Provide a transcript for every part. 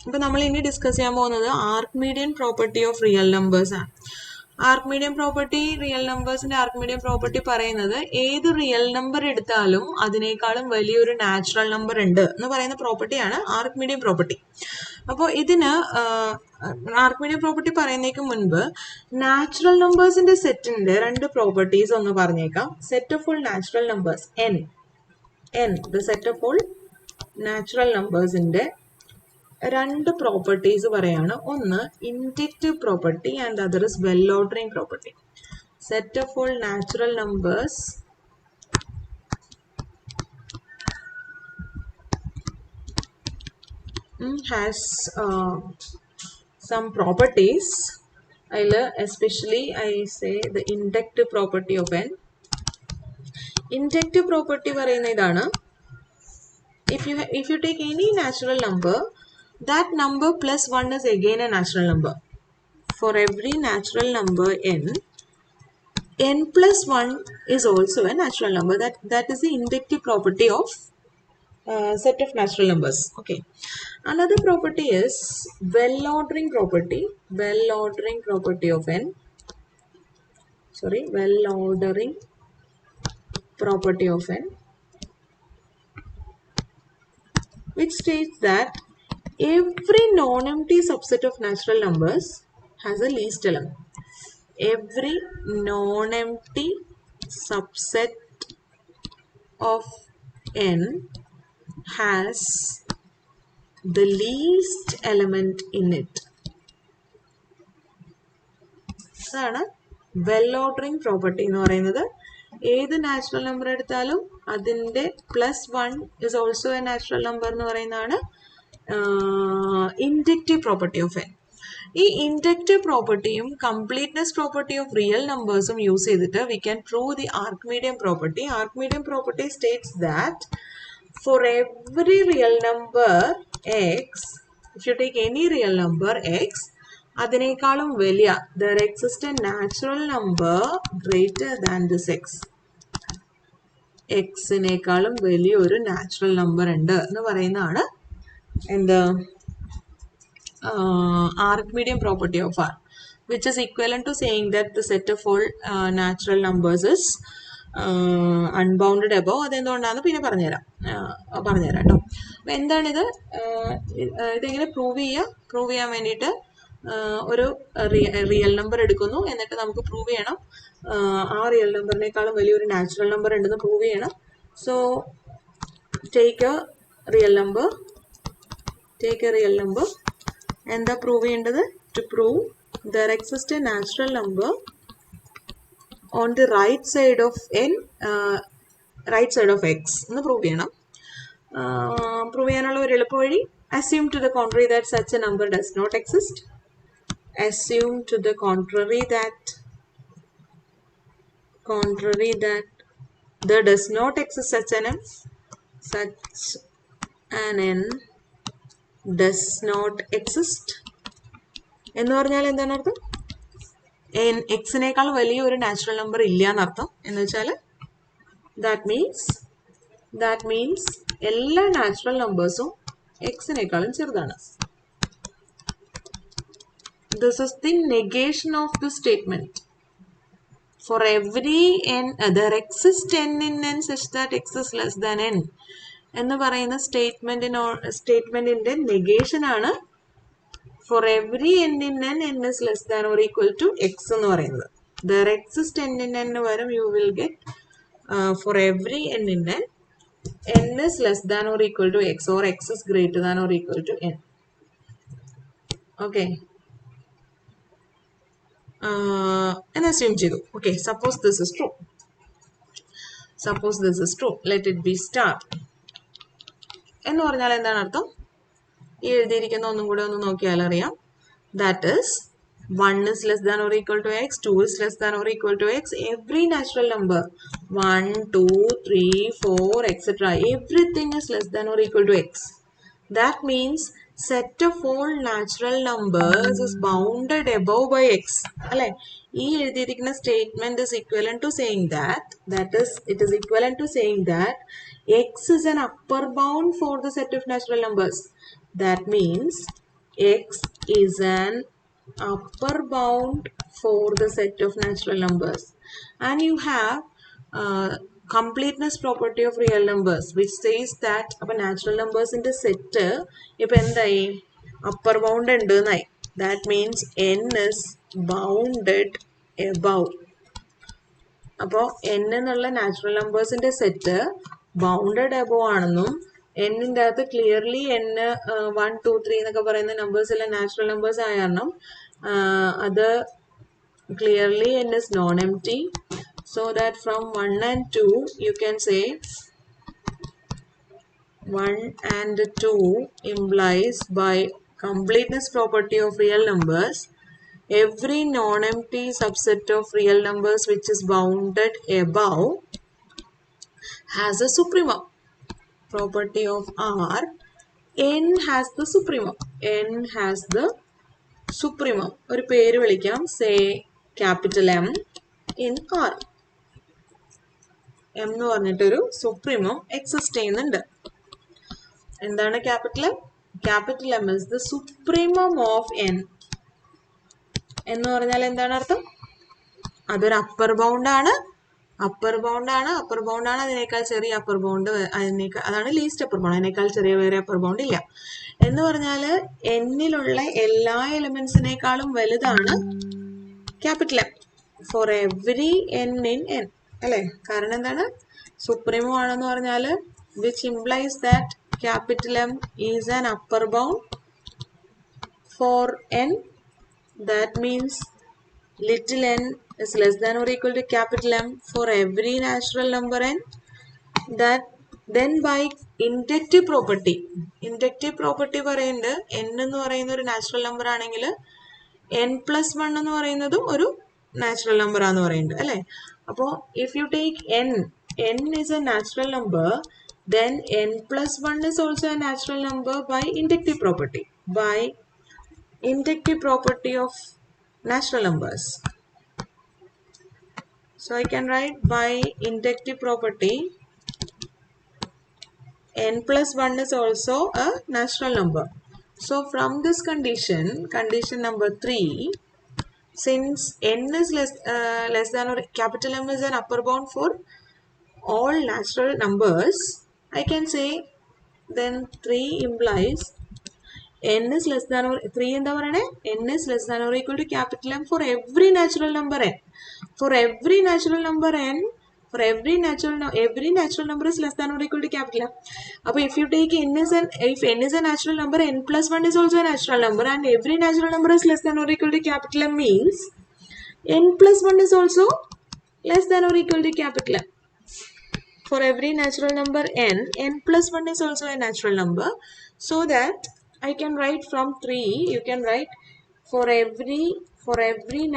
അപ്പോൾ നമ്മൾ ഇനി ഡിസ്കസ് ചെയ്യാൻ പോകുന്നത് ആർക്കിമീഡിയൻ പ്രോപ്പർട്ടി ഓഫ് റിയൽ നമ്പേഴ്സ് ആണ്. ആർക്കിമീഡിയൻ പ്രോപ്പർട്ടി, റിയൽ നമ്പേഴ്സിന്റെ ആർക്കിമീഡിയൻ പ്രോപ്പർട്ടി പറയുന്നത് ഏത് റിയൽ നമ്പർ എടുത്താലും അതിനേക്കാളും വലിയൊരു നാച്ചുറൽ നമ്പർ ഉണ്ട് എന്ന് പറയുന്ന പ്രോപ്പർട്ടിയാണ് ആർക്കിമീഡിയൻ പ്രോപ്പർട്ടി. അപ്പോൾ ഇതിന് ആർക്കിമീഡിയൻ പ്രോപ്പർട്ടി പറയുന്നതിന് മുൻപ് നാച്ചുറൽ നമ്പേഴ്സിന്റെ സെറ്റിന്റെ രണ്ട് പ്രോപ്പർട്ടീസ് ഒന്ന് പറഞ്ഞേക്കാം. Set of all natural numbers the set of all natural നമ്പേഴ്സിന്റെ രണ്ട് പ്രോപ്പർട്ടീസ് പറയാണ്. ഒന്ന് inductive property and other is well ordering property. Set of all natural numbers has some properties. Especially I say the inductive property of n. Inductive property പറയുന്ന ഇതാണ്. If you take any natural number, that number plus 1 is again a natural number. For every natural number n plus 1 is also a natural number. That is the inductive property of set of natural numbers. Okay. Another property is well ordering property. Well ordering property of n. Well ordering property of n, which states that every non-empty subset of natural numbers has a least element. Every non-empty subset of n has the least element in it. അതാണ് well ordering property എന്ന് പറയുന്നത്. ഏത് natural number എടുത്താലും അതിൻ്റെ +1 is also a natural number എന്ന് പറയുന്നതാണ് inductive property of N. ഈ inductive പ്രോപ്പർട്ടിയും കംപ്ലീറ്റ്നെസ് പ്രോപ്പർട്ടി ഓഫ് റിയൽ നമ്പേഴ്സും യൂസ് ചെയ്തിട്ട് we can prove the Archimedean property. Archimedean property states that for every real number x, if you take any real number x, അതിനേക്കാളും വലിയ there exists a natural number greater than this x. xനേക്കാളും വലിയൊരു natural number ഉണ്ട് എന്ന് പറയുന്നതാണ് എന്ത് Archimedean property of R, which is equivalent to saying that the set of all natural numbers is unbounded above. അതെന്തുകൊണ്ടാണെന്ന് പിന്നെ പറഞ്ഞുതരാം കേട്ടോ. അപ്പം എന്താണിത്, ഇതെങ്ങനെ പ്രൂവ് ചെയ്യാൻ വേണ്ടിയിട്ട് ഒരു റിയൽ നമ്പർ എടുക്കുന്നു, എന്നിട്ട് നമുക്ക് പ്രൂവ് ചെയ്യണം ആ റിയൽ നമ്പറിനേക്കാളും വലിയൊരു നാച്ചുറൽ നമ്പർ ഉണ്ടെന്ന് പ്രൂവ് ചെയ്യണം. So take a real number. എന്താ പ്രൂവ് ചെയ്യേണ്ടത്? To prove there exist a natural number on the right side of n, right side of x എന്ന് പ്രൂവ് ചെയ്യണം. പ്രൂവ് ചെയ്യാനുള്ള ഒരു എളുപ്പ വഴി, assume to the contrary that such a number does not exist. Assume to the contrary that there does not exist such an n does not exist എന്ന് പറഞ്ഞാൽ എന്താണ് അർത്ഥം? എക്സിനേക്കാൾ വലിയ ഒരു നാച്ചുറൽ നമ്പർ ഇല്ല എന്നർത്ഥം. എന്ന് വെച്ചാൽ ദാറ്റ് മീൻസ് എല്ലാ നാച്ചുറൽ നമ്പേഴ്സും എക്സിനേക്കാളും ചെറുതാണ്. This is the negation of the statement. For every n there exists n in n such that x is less than n എന്ന് പറയുന്ന സ്റ്റേറ്റ്മെന്റിന്റെ നെഗേഷൻ ആണ് for every n in n is less than or equal to x എന്ന് പറയുന്നത്. There exists n in n വരും you will get for every n in n is less than or equal to x or x is greater than or equal to n. Okay. And assume ചെയ്തു. Okay, suppose this is true. Let it be star. എന്ന് പറഞ്ഞാൽ എന്താണ് അർത്ഥം? ഈ എഴുതിയിരിക്കുന്ന ഒന്നും കൂടെ ഒന്ന് നോക്കിയാൽ അറിയാം. That is 1 is less than or equal to x, 2 is less than or equal to x. Every natural number 1, 2, 3, 4 etc. everything is less than or equal to x. That means set of all natural numbers is bounded above by x. അല്ലേ? ഈ എഴുതിയിരിക്കുന്ന statement is equivalent to saying that it is equivalent to saying that x is an upper bound for the set of natural numbers. That means x is an upper bound for the set of natural numbers. And you have completeness property of real numbers, which says that natural numbers in the set upper bound and that means n is bounded above. അപ്പോൾ n എന്നുള്ള natural നമ്പേഴ്സിന്റെ set bounded അബോ ആണെന്നും എന്നിൻ്റെ അകത്ത് clearly n 1 2 3 എന്നൊക്കെ പറയുന്ന numbers എല്ലാം natural numbers ആയ കാരണം അത് clearly n is non-empty, so that from 1 and 2 you can say 1 and 2 implies by completeness property of real numbers every non-empty subset of real numbers which is bounded above has a supremum. Property of R, n has the supremum. N has the supremum. ഒരു പേര് വിളിക്കാം, say capital M in R. M എന്ന് പറഞ്ഞിട്ടൊരു supremum exist ചെയ്യുന്നുണ്ട്. എന്താണ് capital M? Capital M is the supremum of n. എന്ന് പറഞ്ഞാൽ എന്താണ് അർത്ഥം? അതൊരു അപ്പർ ബൗണ്ട് ആണ്, അതിനേക്കാൾ ചെറിയ അപ്പർ ബൗണ്ട്, അതാണ് ലീസ്റ്റ് അപ്പർ ബൗണ്ട്, അതിനേക്കാൾ ചെറിയ വേറെ അപ്പർ ബൗണ്ട് ഇല്ല. എന്ന് പറഞ്ഞാൽ എന്നിലുള്ള എല്ലാ എലിമെന്റ്സിനേക്കാളും വലുതാണ് capital M for every n in N അല്ലേ? കാരണം എന്താണ്? സുപ്രീമോ ആണെന്ന് പറഞ്ഞാൽ which implies that capital M is an upper bound for N. That means little n is less than or equal to capital M for every natural number n. That then by inductive property പറയുന്നത് n എന്ന് പറയുന്ന ഒരു natural number ആണെങ്കിൽ n+1 എന്ന് പറയുന്നതും ഒരു natural number ആണെന്ന് പറയുന്നുണ്ട് അല്ലേ? അപ്പോൾ if you take n is a natural number, then n+1 is also a natural number by inductive property. By inductive property of natural numbers. So I can write by inductive property n+1 is also a natural number. So from this condition number 3, since n is less than or capital M is an upper bound for all natural numbers, I can say then 3 implies n is less than or 3 എന്താ പറയണേ? n is less than or equal to capital M for every natural number n. For every natural number n, every natural number is less than or equal to capital M. അപ്പോൾ if you take if n is a natural number, n+1 is also a natural number, and every natural number is less than or equal to capital M means n+1 is also less than or equal to capital M. For every natural number n+1 is also a natural number, so that I can write from 3, you can write for every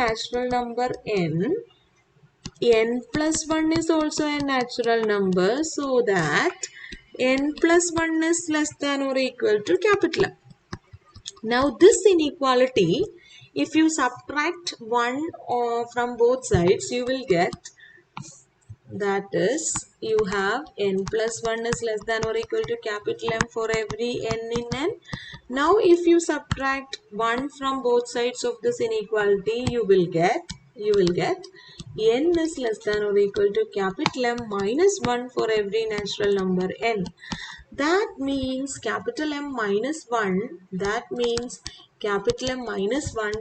natural number n+1 is also a natural number, so that n+1 is less than or equal to capital M. Now this inequality, if you subtract 1 from both sides, you will get, that is, you have n+1 is less than or equal to capital M for every n in n. Now if you subtract 1 from both sides of this inequality, you will get n is less than or equal to capital M minus 1 for every natural number n. That means capital M minus 1, that means capital M minus 1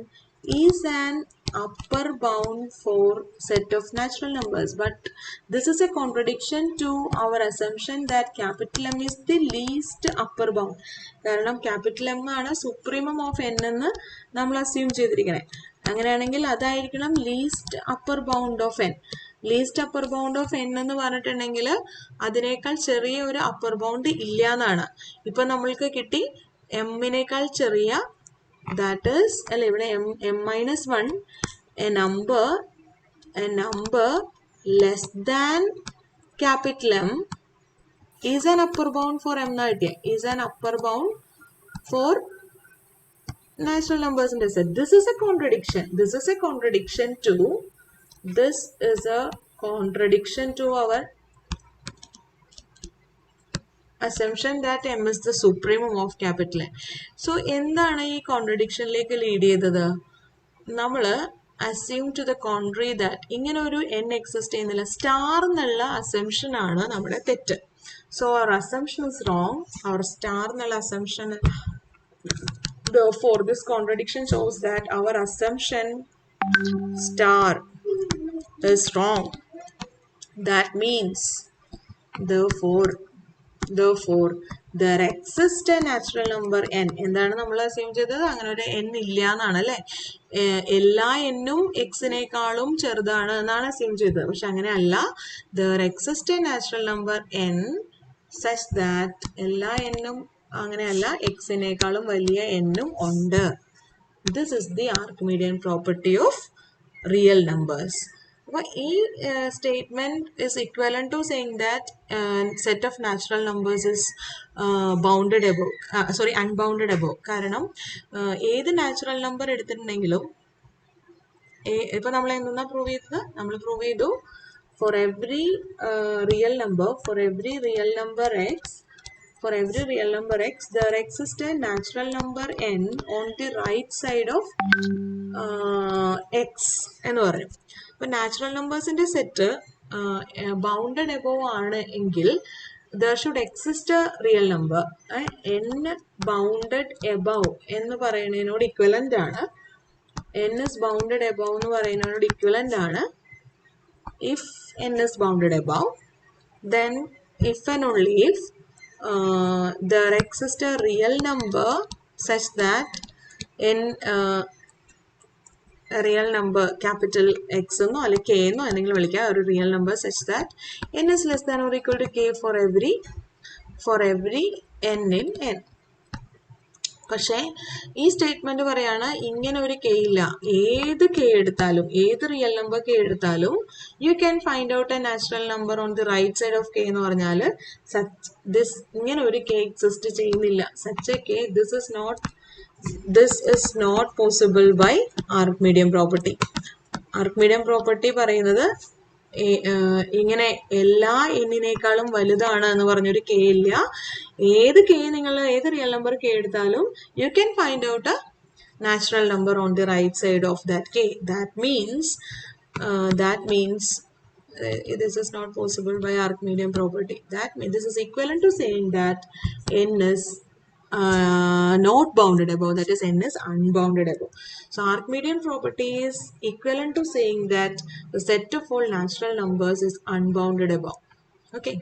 is an upper bound for set of natural numbers. But this is a contradiction to our assumption that capital M is the least upper bound. കാരണം capital M ആണ് supremum of n എന്ന് നമ്മൾ assume ചെയ്തിരിക്കണേ. അങ്ങനെയാണെങ്കിൽ അതായിരിക്കണം least upper bound of n. least upper bound of n എന്ന് പറഞ്ഞിട്ടുണ്ടെങ്കിൽ അതിനേക്കാൾ ചെറിയ ഒരു upper bound ഇല്ല എന്നാണ്. ഇപ്പൊ നമ്മൾക്ക് കിട്ടി m-നേക്കാൾ ചെറിയ, that is അല്ല ഇവിടെ m-1, a number less than capital M is an upper bound for m na kiട്ടിയ, is an upper bound for natural numbers in the set. This is a contradiction. This is a contradiction to our assumption that m is the supremum of capital N. So എന്താണ് ഈ കോൺട്രഡിക്ഷനിലേക്ക് lead ചെയ്തത്? നമ്മൾ assume to the contrary that ഇങ്ങനെ ഒരു n exist ചെയ്യുന്നില്ല, star എന്നുള്ള assumption ആണ് നമ്മുടെ തെറ്റ്. So our assumption is wrong. Our star എന്നുള്ള assumption, therefore this contradiction shows that our assumption star is wrong. That means therefore there exists a natural number n. എന്താണ് നമ്മൾ assume ചെയ്തത്? അങ്ങനെ ഒരു n ഇല്ല എന്നാണ് അല്ലേ? എല്ലാ എന്നും എക്സിനേക്കാളും ചെറുതാണ് എന്നാണ് അസ്യൂം ചെയ്തത്. പക്ഷെ അങ്ങനെ അല്ല. there exists a natural number n such that എല്ലാ എന്നും അങ്ങനെയല്ല, എക്സിനേക്കാളും വലിയ എന്നും ഉണ്ട്. This is the Archimedean property of real numbers. അപ്പോൾ ഈ statement is equivalent to saying that set of natural numbers is bounded above, unbounded above. കാരണം ഏത് നാച്ചുറൽ നമ്പർ എടുത്തിട്ടുണ്ടെങ്കിലും ഇപ്പൊ നമ്മൾ എന്താ പ്രൂവ് ചെയ്തത്? നമ്മൾ പ്രൂവ് ചെയ്തു for every real number x, there exists a natural number n on the right side of x എന്ന് പറയും. അപ്പൊ നാച്ചുറൽ നമ്പേഴ്സിന്റെ സെറ്റ് ബൗണ്ടഡ് എബോവ് ആണ് എങ്കിൽ there should exist a real number. n bounded above എന്ന് പറയുന്നതിനോട് equivalent ആണ്. n is bounded above എന്ന് പറയുന്നതിനോട് equivalent ആണ്. If n is bounded above, then if and only if there exists a real number such that n a real number capital X എന്നോ അല്ലെങ്കിൽ k എന്നോ എന്തെങ്കിലും വിളിക്കുക, ഒരു real number such that n is less than or equal to k for every n in n. പക്ഷേ ഈ statement പറയാണ് ഇങ്ങനെ ഒരു കെ ഇല്ല. ഏത് കെ എടുത്താലും, ഏത് റിയൽ നമ്പർ കെ എടുത്താലും you can find out a natural number on the right side of k എന്ന് പറഞ്ഞാൽ ഇങ്ങനെ ഒരു കെ എക്സിസ്റ്റ് ചെയ്യുന്നില്ല. Such a k, this is not possible by Archimedean property. Archimedean property പറയുന്നത് ഇങ്ങനെ എല്ലാ എന്നിനേക്കാളും വലുതാണ് എന്ന് പറഞ്ഞൊരു കെ ഇല്ല. ഏത് കെ നിങ്ങൾ ഏത് റിയൽ നമ്പർ കെ എടുത്താലും you can find out a natural number on the right side of that k. That means this is not possible by Archimedean property. That means this is equivalent to saying that n is not bounded above, that is n is unbounded above. So Archimedean property is equivalent to saying that the set of all natural numbers is unbounded above. Okay.